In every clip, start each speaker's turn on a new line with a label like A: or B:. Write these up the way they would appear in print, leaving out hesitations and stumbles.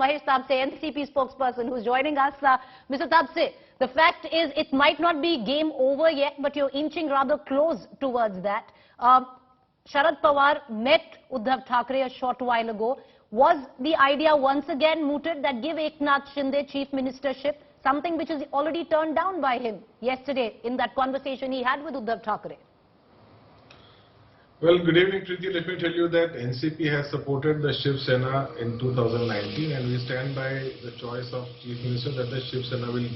A: Mahesh Tapase, NCP spokesperson, who's joining us. Mr. Tapase, the fact is it might not be game over yet, but you're inching rather close towards that. Sharad Pawar met Uddhav Thackeray a short while ago. Was the idea once again mooted that give Eknath Shinde chief ministership, something which is already turned down by him yesterday in that conversation he had with Uddhav Thackeray?
B: Well, good evening, Preeti. Let me tell you that NCP has supported the Shiv Sena in 2019, and we stand by the choice of Chief Minister that the Shiv Sena will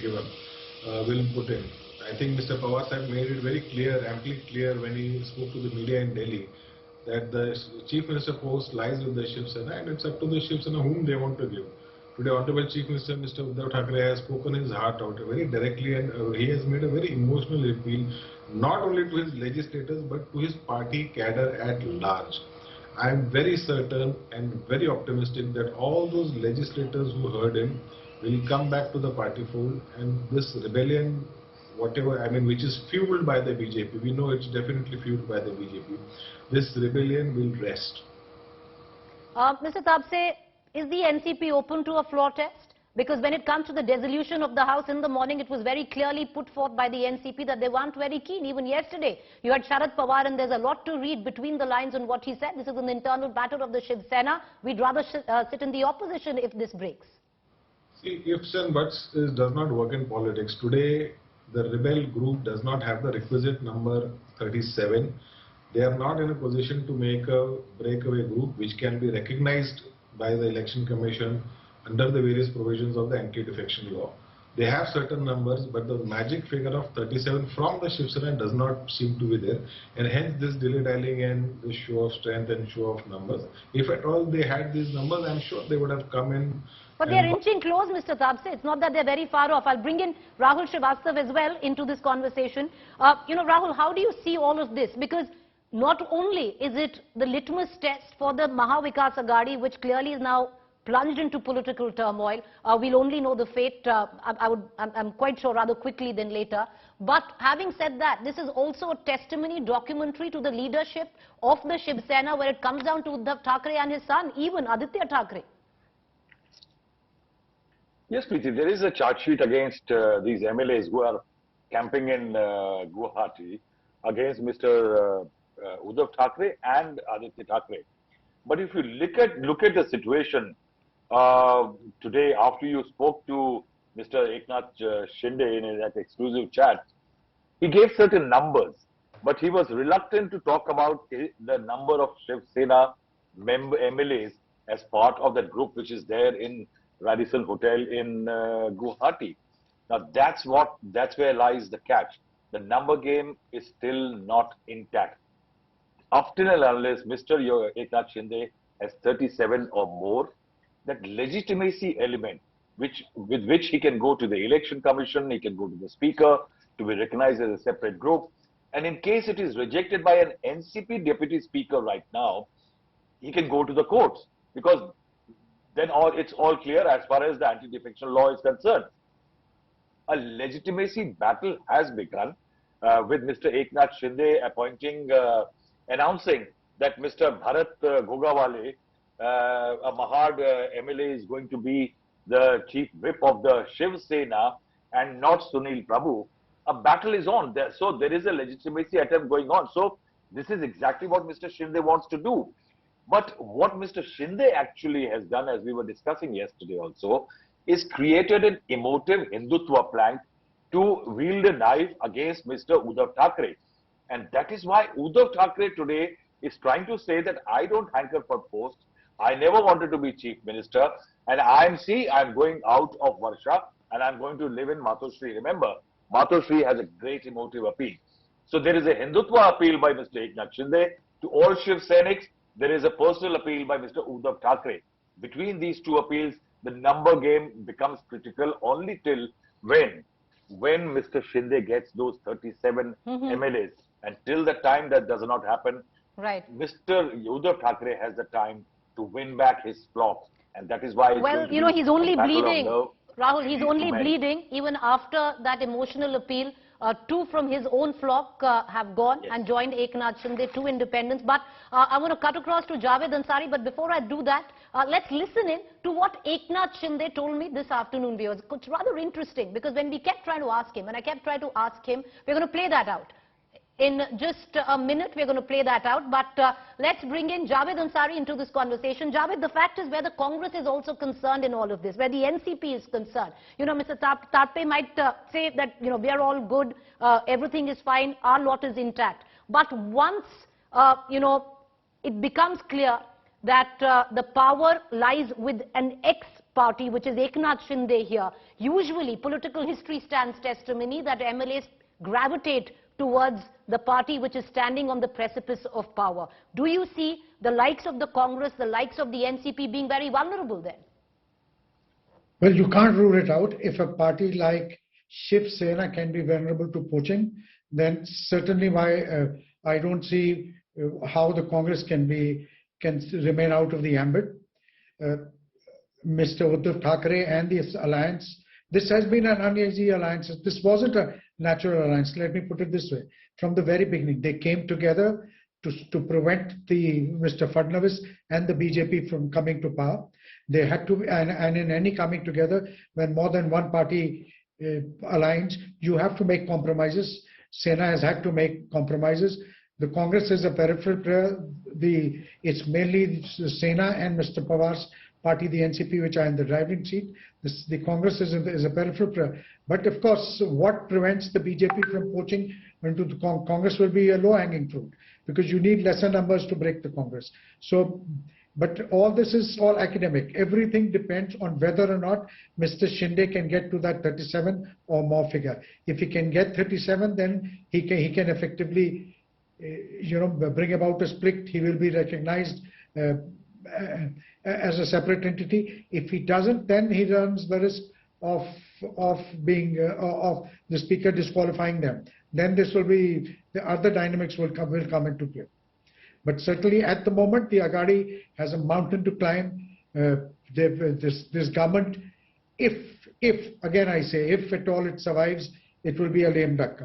B: put in. I think Mr. Pawar Sahib made it very clear, amply clear when he spoke to the media in Delhi that the Chief Minister post lies with the Shiv Sena, and it's up to the Shiv Sena whom they want to give. Today, Honorable Chief Minister Mr. Uddhav Thackeray has spoken his heart out very directly, and he has made a very emotional appeal not only to his legislators but to his party cadre at large. I am very certain and very optimistic that all those legislators who heard him will come back to the party fold, and this rebellion, which is fueled by the BJP, we know it's definitely fueled by the BJP, this rebellion will rest.
A: Mr. Tapase, is the NCP open to a floor test? Because when it comes to the dissolution of the House in the morning, it was very clearly put forth by the NCP that they weren't very keen. Even yesterday, you had Sharad Pawar, and there's a lot to read between the lines on what he said. This is an internal battle of the Shiv Sena. We'd rather sit in the opposition if this breaks.
B: See, ifs and buts does not work in politics. Today, the rebel group does not have the requisite number 37. They are not in a position to make a breakaway group which can be recognized by the Election Commission under the various provisions of the anti-defection law. They have certain numbers, but the magic figure of 37 from the Shiv Sena does not seem to be there, and hence this dilly-dallying and the show of strength and show of numbers. If at all they had these numbers, I'm sure they would have come in.
A: But they're inching close, Mr. Tapase. It's not that they're very far off. I'll bring in Rahul Shrivastava as well into this conversation. Rahul, how do you see all of this? Because not only is it the litmus test for the Maha Vikas Aghadi, which clearly is now plunged into political turmoil. We'll only know the fate, I'm quite sure, rather quickly than later. But having said that, this is also a testimony, documentary to the leadership of the Shiv Sena, where it comes down to Uddhav Thackeray and his son, even Aditya Thackeray.
C: Yes, Preeti, there is a charge sheet against these MLAs who are camping in Guwahati against Mr. Uddhav Thackeray and Aditya Thackeray. But if you look at the situation today, after you spoke to Mr. Eknath Shinde in that exclusive chat, he gave certain numbers, but he was reluctant to talk about the number of Shiv Sena MLAs as part of that group which is there in Radisson Hotel in Guwahati. Now that's where lies the catch. The number game is still not intact. After and unless Mr. Eknath Shinde has 37 or more, that legitimacy element with which he can go to the election commission, he can go to the speaker to be recognized as a separate group, and in case it is rejected by an NCP deputy speaker right now, he can go to the courts, because then it's all clear as far as the anti-defection law is concerned. A legitimacy battle has begun with Mr. Eknath Shinde announcing that Mr. Bharat Gogawale, a Mahad MLA, is going to be the chief whip of the Shiv Sena and not Sunil Prabhu. A battle is on there, so there is a legitimacy attempt going on. So this is exactly what Mr. Shinde wants to do. But what Mr. Shinde actually has done, as we were discussing yesterday also, is created an emotive Hindutva plank to wield a knife against Mr. Uddhav Thackeray. And that is why Uddhav Thackeray today is trying to say that I don't hanker for post. I never wanted to be chief minister. And I'm going out of Varsha and I'm going to live in Matoshri. Remember, Matoshri has a great emotive appeal. So there is a Hindutva appeal by Mr. Eknath Shinde to all Shiv Senics. There is a personal appeal by Mr. Uddhav Thackeray. Between these two appeals, the number game becomes critical only till when Mr. Shinde gets those 37 MLAs. And till the time that does not happen,
A: right,
C: Mr. Uddhav Thackeray has the time to win back his flock. And that is why...
A: Well, he's only bleeding. Rahul, he's only bleeding even after that emotional appeal. Two from his own flock have gone and joined Eknath Shinde, two independents. But I want to cut across to Javed Ansari. But before I do that, Let's listen in to what Eknath Shinde told me this afternoon, viewers. It's rather interesting because when we kept trying to ask him, and I kept trying to ask him, we're going to play that out. In just a minute, we're going to play that out. But let's bring in Javed Ansari into this conversation. Javed, the fact is where the Congress is also concerned in all of this, where the NCP is concerned. You know, Mr. Tapase might say that, you know, we are all good, everything is fine, our lot is intact. But once, you know, it becomes clear that the power lies with an ex-party, which is Eknath Shinde here, usually political history stands testimony that MLAs gravitate towards the party which is standing on the precipice of power. Do you see the likes of the Congress, the likes of the NCP being very vulnerable then?
D: Well, you can't rule it out. If a party like Shiv Sena can be vulnerable to poaching, then certainly I don't see how the Congress can remain out of the ambit. Mr. Uddhav Thackeray and this alliance, this has been an uneasy alliance. This wasn't a natural alliance. Let me put it this way. From the very beginning, they came together to prevent Mr. Fadnavis and the BJP from coming to power. They had to, and in any coming together, when more than one party aligns, you have to make compromises. Sena has had to make compromises. The Congress is a peripheral. It's mainly Sena and Mr. Pawar's party, the NCP, which are in the driving seat. The Congress is a peripheral. But of course, what prevents the BJP from poaching into the Congress will be a low-hanging fruit, because you need lesser numbers to break the Congress. So, but all this is all academic. Everything depends on whether or not Mr. Shinde can get to that 37 or more figure. If he can get 37, then he can effectively, bring about a split. He will be recognized as a separate entity. If he doesn't, then he runs the risk of the speaker disqualifying them. Then this will be, the other dynamics will come into play. But certainly at the moment, the Agadi has a mountain to climb. This government, if again I say, if at all it survives, it will be a lame duck.